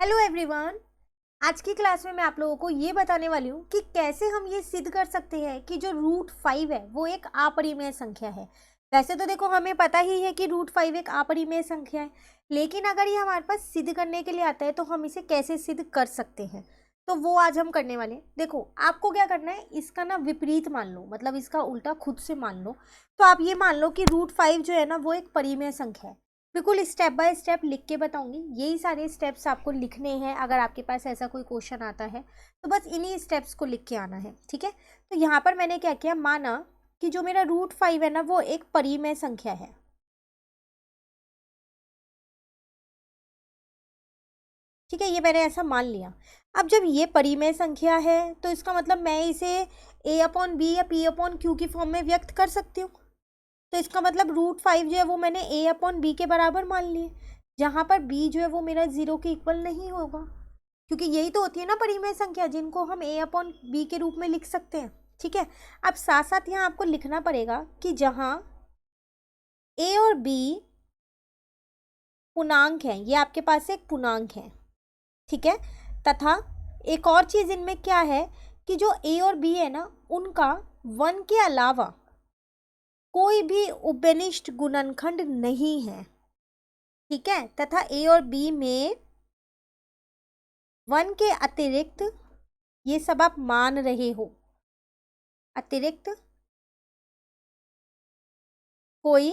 Hello everyone. आज की class में मैं आप लोगों को ये बताने वाली हूँ कि कैसे हम ये सिद्ध कर सकते हैं कि जो रूट 5 है वो एक अपरिमेय संख्या है। वैसे तो देखो हमें पता ही है कि रूट 5 एक अपरिमेय संख्या है, लेकिन अगर ये हमारे पास सिद्ध करने के लिए आता है तो हम इसे कैसे सिद्ध कर सकते हैं, तो वो आज हम करने वाले हैं। देखो आपको क्या करना है, इसका ना विपरीत मान लो, मतलब इसका उल्टा खुद से मान लो। तो आप ये मान लो कि रूट 5 जो है ना वो एक परिमेय संख्या है। बिल्कुल स्टेप बाय स्टेप लिख के बताऊंगी, यही सारे स्टेप्स आपको लिखने हैं। अगर आपके पास ऐसा कोई क्वेश्चन आता है तो बस इन्हीं स्टेप्स को लिख के आना है, ठीक है। तो यहाँ पर मैंने क्या किया, माना कि जो मेरा रूट 5 है ना वो एक परिमेय संख्या है। ठीक है, ये मैंने ऐसा मान लिया। अब जब ये परिमेय संख्या है तो इसका मतलब मैं इसे a अपॉन बी या p अपॉन क्यू की फॉर्म में व्यक्त कर सकती हूँ। तो इसका मतलब रूट 5 जो है वो मैंने a अपॉन बी के बराबर मान लिए, जहाँ पर b जो है वो मेरा 0 के इक्वल नहीं होगा, क्योंकि यही तो होती है ना परिमेय संख्या जिनको हम a अपॉन बी के रूप में लिख सकते हैं। ठीक है, अब साथ साथ यहाँ आपको लिखना पड़ेगा कि जहाँ a और b पूर्णांक हैं, ये आपके पास एक पूर्णांक है, ठीक है। तथा एक और चीज़ इनमें क्या है कि जो a और b है ना उनका 1 के अलावा कोई भी उभयनिष्ठ गुणनखंड नहीं है, ठीक है। तथा a और b में 1 के अतिरिक्त, ये सब आप मान रहे हो, अतिरिक्त कोई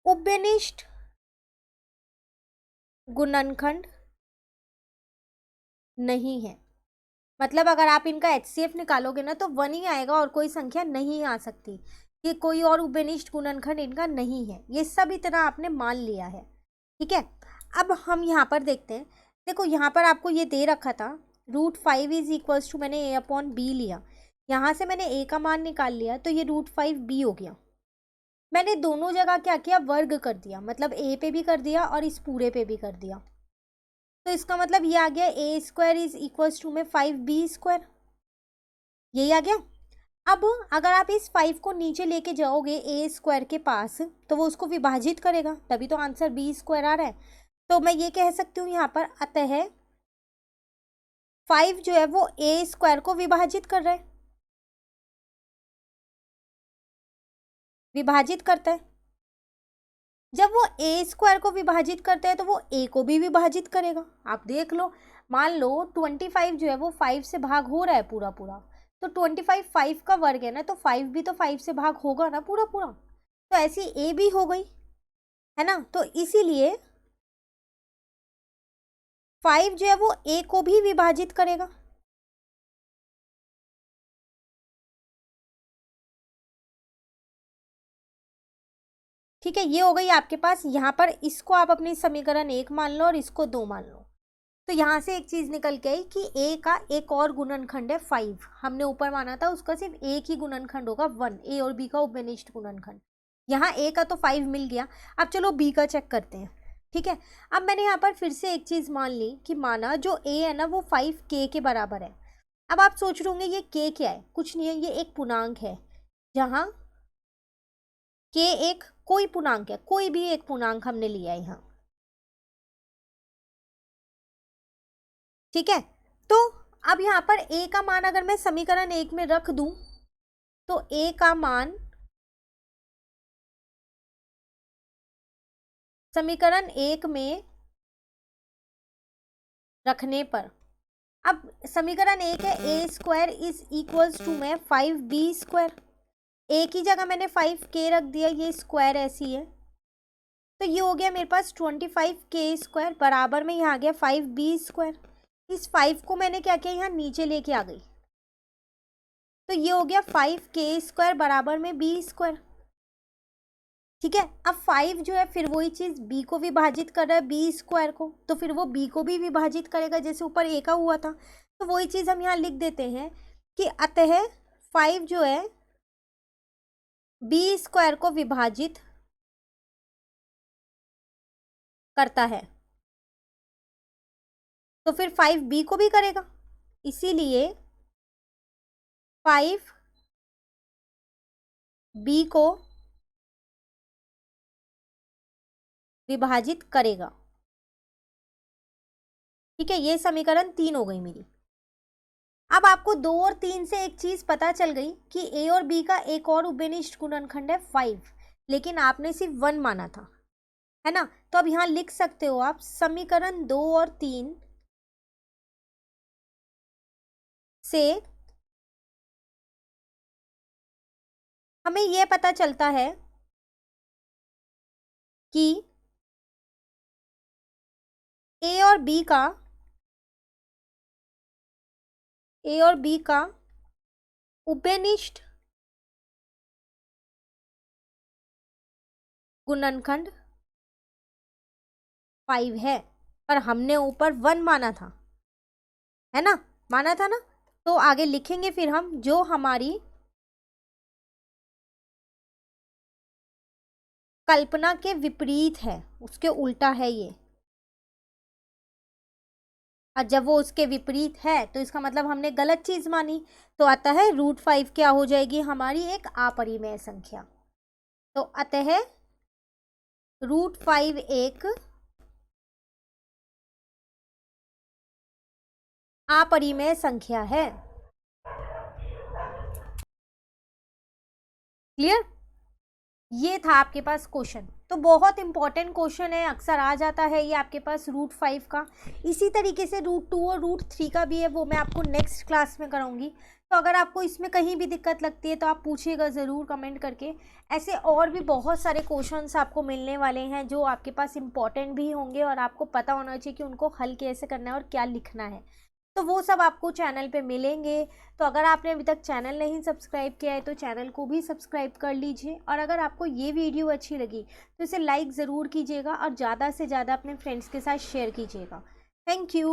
उभयनिष्ठ गुणनखंड नहीं है। मतलब अगर आप इनका HCF निकालोगे ना तो 1 ही आएगा और कोई संख्या नहीं आ सकती, कि कोई और उभयनिष्ठ गुणनखंड इनका नहीं है। ये सब इतना आपने मान लिया है, ठीक है। अब हम यहाँ पर देखते हैं। देखो यहाँ पर आपको ये दे रखा था रूट 5 इज इक्वल्स टू, मैंने a अपॉन बी लिया, यहाँ से मैंने a का मान निकाल लिया तो ये रूट 5 b हो गया। मैंने दोनों जगह क्या किया, वर्ग कर दिया, मतलब a पे भी कर दिया और इस पूरे पे भी कर दिया। तो इसका मतलब ये आ गया a square is equals to में 5b स्क्वायर, यही आ गया। अब अगर आप इस 5 को नीचे लेके जाओगे a स्क्वायर के पास तो वो उसको विभाजित करेगा, तभी तो आंसर b स्क्वायर आ रहा है। तो मैं ये कह सकती हूँ यहाँ पर, अतः 5 जो है वो a स्क्वायर को विभाजित कर रहा है, विभाजित करता है। जब वो a स्क्वायर को विभाजित करता है तो वो a को भी विभाजित करेगा। आप देख लो, मान लो 25 जो है वो 5 से भाग हो रहा है पूरा पूरा, तो 25 5 का वर्ग है ना, तो 5 भी तो 5 से भाग होगा ना पूरा पूरा। तो ऐसी a भी हो गई, है ना। तो इसीलिए 5 जो है वो a को भी विभाजित करेगा। ठीक है, ये हो गई आपके पास। यहाँ पर इसको आप अपनी समीकरण 1 मान लो और इसको 2 मान लो। तो यहाँ से एक चीज निकल के आई कि a का एक और गुणनखंड है 5, हमने ऊपर माना था उसका सिर्फ एक ही गुणनखंड होगा 1, a और b का उभयनिष्ठ गुणनखंड। यहाँ a का तो 5 मिल गया, अब चलो b का चेक करते हैं। ठीक है, अब मैंने यहाँ पर फिर से एक चीज मान ली कि माना जो a है ना वो 5k के बराबर है। अब आप सोच रहे होंगे ये k क्या है, कुछ नहीं है, ये एक पूर्णांक है, जहाँ k एक कोई पूर्णांक है, कोई भी एक पूर्णांक हमने लिया है यहाँ। ठीक है, तो अब यहाँ पर a का मान अगर मैं समीकरण 1 में रख दूं तो a का मान समीकरण 1 में रखने पर, अब समीकरण 1 है a square is equals to में 5b स्क्वायर, a की जगह मैंने 5k रख दिया, ये स्क्वायर ऐसी है, तो ये हो गया मेरे पास 25k स्क्वायर बराबर में यहाँ आ गया 5b स्क्वायर। इस 5 को मैंने क्या किया, यहाँ नीचे लेके आ गई, तो ये हो गया 5k स्क्वायर बराबर में b स्क्वायर। ठीक है, अब 5 जो है फिर वही चीज b को विभाजित कर रहा है b स्क्वायर को, तो फिर वो b को भी विभाजित करेगा जैसे ऊपर a का हुआ था। तो वही चीज हम यहाँ लिख देते हैं कि अतः 5 जो है b स्क्वायर को विभाजित करता है, तो फिर 5b को भी करेगा, इसीलिए 5b को विभाजित करेगा। ठीक है, ये समीकरण 3 हो गई मेरी। अब आपको 2 और 3 से एक चीज पता चल गई कि ए और बी का एक और उभयनिष्ठ गुणनखंड है 5, लेकिन आपने सिर्फ 1 माना था, है ना। तो अब यहां लिख सकते हो आप समीकरण 2 और 3 से हमें यह पता चलता है कि ए और बी का उभयनिष्ठ गुणनखंड 5 है, पर हमने ऊपर 1 माना था, है ना, माना था ना। तो आगे लिखेंगे फिर हम, जो हमारी कल्पना के विपरीत है, उसके उल्टा है ये। और जब वो उसके विपरीत है तो इसका मतलब हमने गलत चीज मानी। तो अतः √5 क्या हो जाएगी हमारी, एक अपरिमेय संख्या। तो अतः √5 एक अपरिमेय संख्या है। क्लियर। ये था आपके पास क्वेश्चन। तो बहुत इंपॉर्टेंट क्वेश्चन है, अक्सर आ जाता है ये आपके पास √5 का। इसी तरीके से √2 और √3 का भी है, वो मैं आपको नेक्स्ट क्लास में कराऊंगी। तो अगर आपको इसमें कहीं भी दिक्कत लगती है तो आप पूछिएगा ज़रूर कमेंट करके। ऐसे और भी बहुत सारे क्वेश्चंस आपको मिलने वाले हैं जो आपके पास इंपॉर्टेंट भी होंगे और आपको पता होना चाहिए कि उनको हल कैसे करना है और क्या लिखना है। तो वो सब आपको चैनल पे मिलेंगे। तो अगर आपने अभी तक चैनल नहीं सब्सक्राइब किया है तो चैनल को भी सब्सक्राइब कर लीजिए। और अगर आपको ये वीडियो अच्छी लगी तो इसे लाइक ज़रूर कीजिएगा और ज़्यादा से ज़्यादा अपने फ्रेंड्स के साथ शेयर कीजिएगा। Thank you.